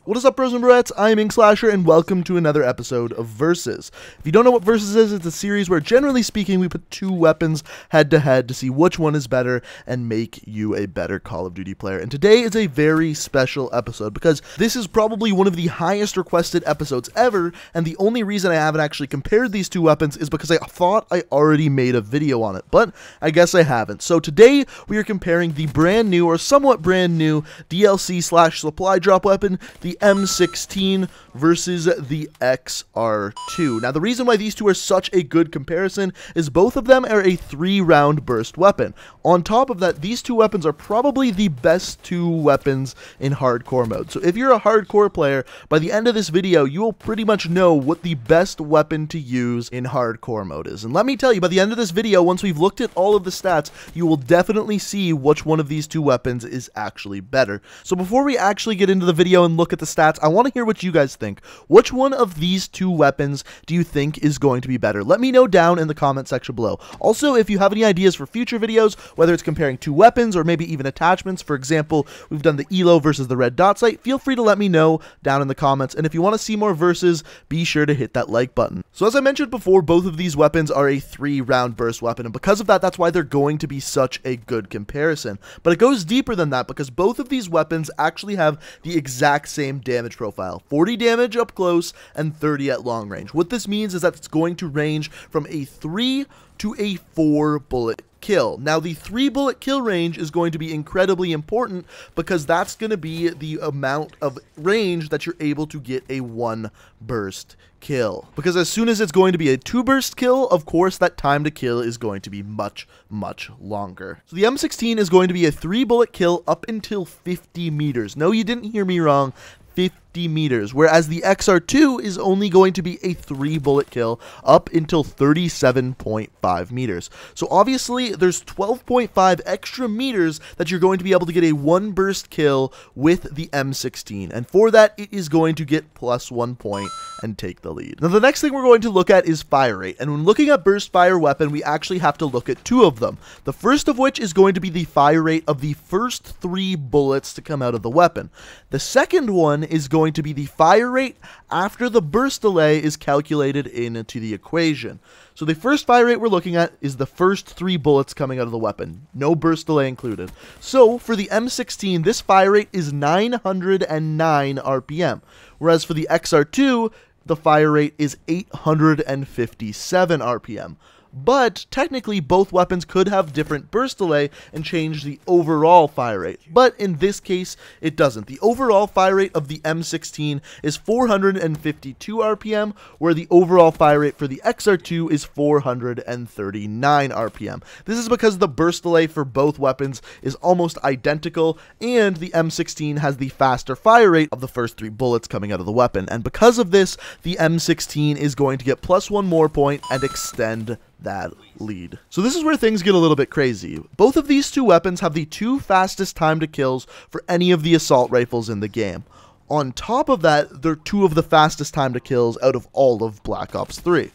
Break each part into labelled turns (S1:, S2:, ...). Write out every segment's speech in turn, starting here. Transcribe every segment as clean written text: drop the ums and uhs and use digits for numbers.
S1: What is up, bros and broettes? I'm Inkslasher, and welcome to another episode of Versus. If you don't know what Versus is, it's a series where, generally speaking, we put two weapons head-to-head to see which one is better and make you a better Call of Duty player. And today is a very special episode because this is probably one of the highest requested episodes ever, and the only reason I haven't actually compared these two weapons is because I thought I already made a video on it, but I guess I haven't. So today, we are comparing the brand new, or somewhat brand new, DLC/supply drop weapon, the M16 versus the XR-2. Now, the reason why these two are such a good comparison is both of them are a 3-round burst weapon. On top of that, these two weapons are probably the best two weapons in hardcore mode. So if you're a hardcore player, by the end of this video, you will pretty much know what the best weapon to use in hardcore mode is. And let me tell you, by the end of this video, once we've looked at all of the stats, you will definitely see which one of these two weapons is actually better. So before we actually get into the video and look at the stats, I want to hear what you guys think. Which one of these two weapons do you think is going to be better? Let me know down in the comment section below. Also, if you have any ideas for future videos, whether it's comparing two weapons or maybe even attachments, for example, we've done the ELO versus the red dot sight, feel free to let me know down in the comments. And if you want to see more versus, be sure to hit that like button. So as I mentioned before, both of these weapons are a 3-round burst weapon, and because of that, that's why they're going to be such a good comparison. But it goes deeper than that because both of these weapons actually have the exact same damage profile, 40 damage up close and 30 at long range. What this means is that it's going to range from a 3 to a 4 bullet kill. Now, the 3-bullet kill range is going to be incredibly important because that's going to be the amount of range that you're able to get a 1-burst kill. Because as soon as it's going to be a 2-burst kill, of course, that time to kill is going to be much, much longer. So the M16 is going to be a 3-bullet kill up until 50 meters. No, you didn't hear me wrong. 50 meters, whereas the XR2 is only going to be a 3-bullet kill up until 37.5 meters. So obviously, there's 12.5 extra meters that you're going to be able to get a 1-burst kill with the M16, and for that, it is going to get +1 point and take the lead. Now, the next thing we're going to look at is fire rate, and when looking at burst fire weapon, we actually have to look at two of them. The first of which is going to be the fire rate of the first 3 bullets to come out of the weapon. The second one is going to be the fire rate after the burst delay is calculated into the equation. So the first fire rate we're looking at is the first 3 bullets coming out of the weapon, no burst delay included. So for the M16, this fire rate is 909 RPM, whereas for the XR2, the fire rate is 857 RPM. But technically, both weapons could have different burst delay and change the overall fire rate. But in this case, it doesn't. The overall fire rate of the M16 is 452 RPM, where the overall fire rate for the XR2 is 439 RPM. This is because the burst delay for both weapons is almost identical, and the M16 has the faster fire rate of the first 3 bullets coming out of the weapon. And because of this, the M16 is going to get +1 more point and extend that lead. So this is where things get a little bit crazy. Both of these two weapons have the 2 fastest time to kills for any of the assault rifles in the game. On top of that, they're 2 of the fastest time to kills out of all of Black Ops 3.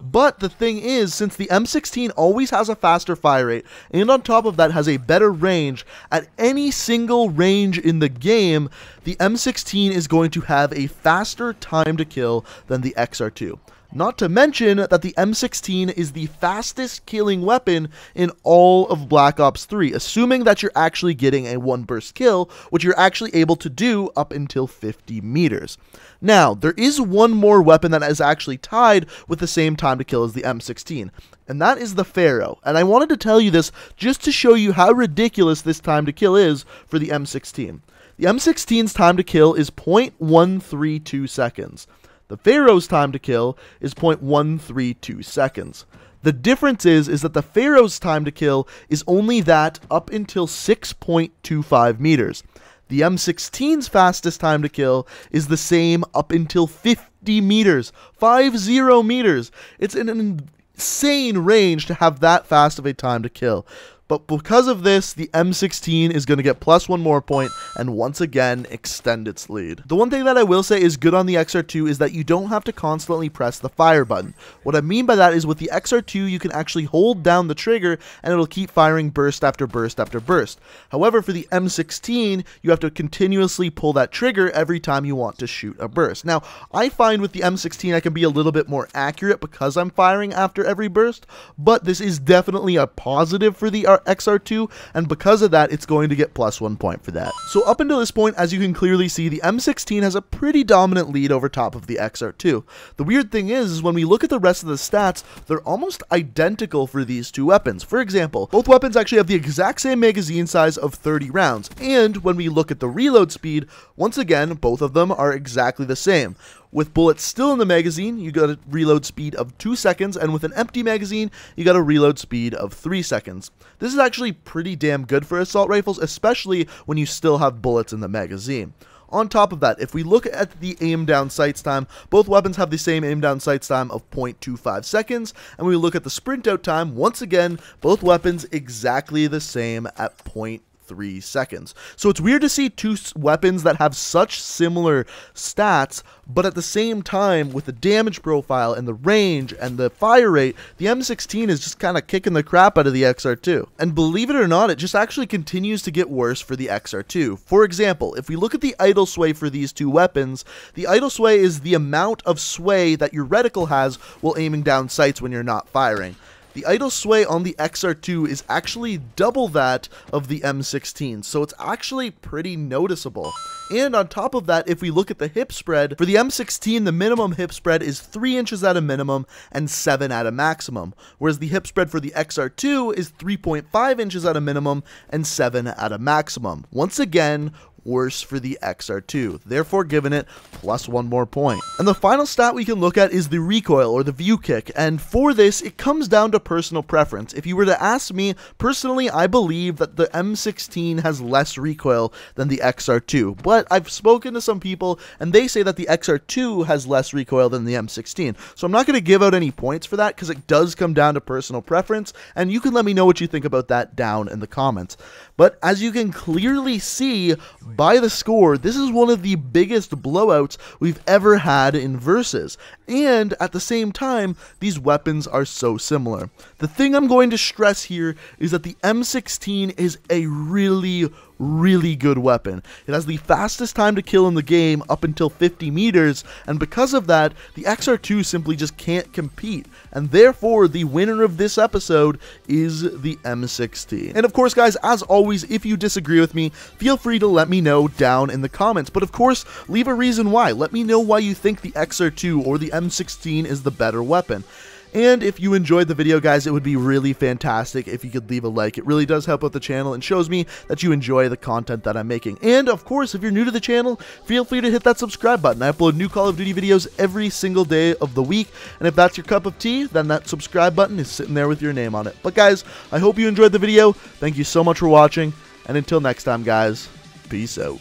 S1: But the thing is, since the M16 always has a faster fire rate, and on top of that has a better range, at any single range in the game, the M16 is going to have a faster time to kill than the XR2. Not to mention that the M16 is the fastest killing weapon in all of Black Ops 3, assuming that you're actually getting a 1-burst kill, which you're actually able to do up until 50 meters. Now, there is one more weapon that is actually tied with the same time to kill as the M16, and that is the Pharaoh. And I wanted to tell you this just to show you how ridiculous this time to kill is for the M16. The M16's time to kill is 0.132 seconds. The Pharaoh's time to kill is 0.132 seconds. The difference is that the Pharaoh's time to kill is only that up until 6.25 meters. The M16's fastest time to kill is the same up until 50 meters. 50 meters. It's an insane range to have that fast of a time to kill. But because of this, the M16 is going to get +1 more point and once again extend its lead. The one thing that I will say is good on the XR2 is that you don't have to constantly press the fire button. What I mean by that is with the XR2 you can actually hold down the trigger and it'll keep firing burst after burst after burst. However, for the M16 you have to continuously pull that trigger every time you want to shoot a burst. Now I find with the M16 I can be a little bit more accurate because I'm firing after every burst, but this is definitely a positive for the XR2, and because of that it's going to get +1 point for that. So up until this point, as you can clearly see, the M16 has a pretty dominant lead over top of the XR2. The weird thing is when we look at the rest of the stats, they're almost identical for these two weapons. For example, both weapons actually have the exact same magazine size of 30 rounds, and when we look at the reload speed, once again both of them are exactly the same. With bullets still in the magazine, you got a reload speed of 2 seconds, and with an empty magazine, you got a reload speed of 3 seconds. This is actually pretty damn good for assault rifles, especially when you still have bullets in the magazine. On top of that, if we look at the aim down sights time, both weapons have the same aim down sights time of 0.25 seconds, and when we look at the sprint out time, once again, both weapons exactly the same at 0.3 seconds. So it's weird to see two weapons that have such similar stats, but at the same time, with the damage profile and the range and the fire rate, the M16 is just kind of kicking the crap out of the XR2. And believe it or not, it just actually continues to get worse for the XR2. For example, if we look at the idle sway for these two weapons, the idle sway is the amount of sway that your reticle has while aiming down sights when you're not firing. The idle sway on the XR2 is actually double that of the M16, so it's actually pretty noticeable. And on top of that, if we look at the hip spread, for the M16, the minimum hip spread is 3 inches at a minimum and 7 at a maximum, whereas the hip spread for the XR2 is 3.5 inches at a minimum and 7 at a maximum. Once again, worse for the XR2, therefore giving it +1 more point. And the final stat we can look at is the recoil, or the view kick, and for this it comes down to personal preference. If you were to ask me, personally I believe that the M16 has less recoil than the XR2, but I've spoken to some people and they say that the XR2 has less recoil than the M16, so I'm not going to give out any points for that because it does come down to personal preference, and you can let me know what you think about that down in the comments. But as you can clearly see by the score, this is one of the biggest blowouts we've ever had in Versus, and at the same time, these weapons are so similar. The thing I'm going to stress here is that the M16 is a really good weapon. It has the fastest time to kill in the game up until 50 meters, and because of that, the XR2 simply just can't compete, and therefore the winner of this episode is the M16. And of course guys, as always, if you disagree with me, feel free to let me know down in the comments, but of course leave a reason why. Let me know why you think the XR2 or the M16 is the better weapon. And if you enjoyed the video, guys, it would be really fantastic if you could leave a like. It really does help out the channel and shows me that you enjoy the content that I'm making. And of course, if you're new to the channel, feel free to hit that subscribe button. I upload new Call of Duty videos every single day of the week, and if that's your cup of tea, then that subscribe button is sitting there with your name on it. But guys, I hope you enjoyed the video. Thank you so much for watching, and until next time, guys, peace out.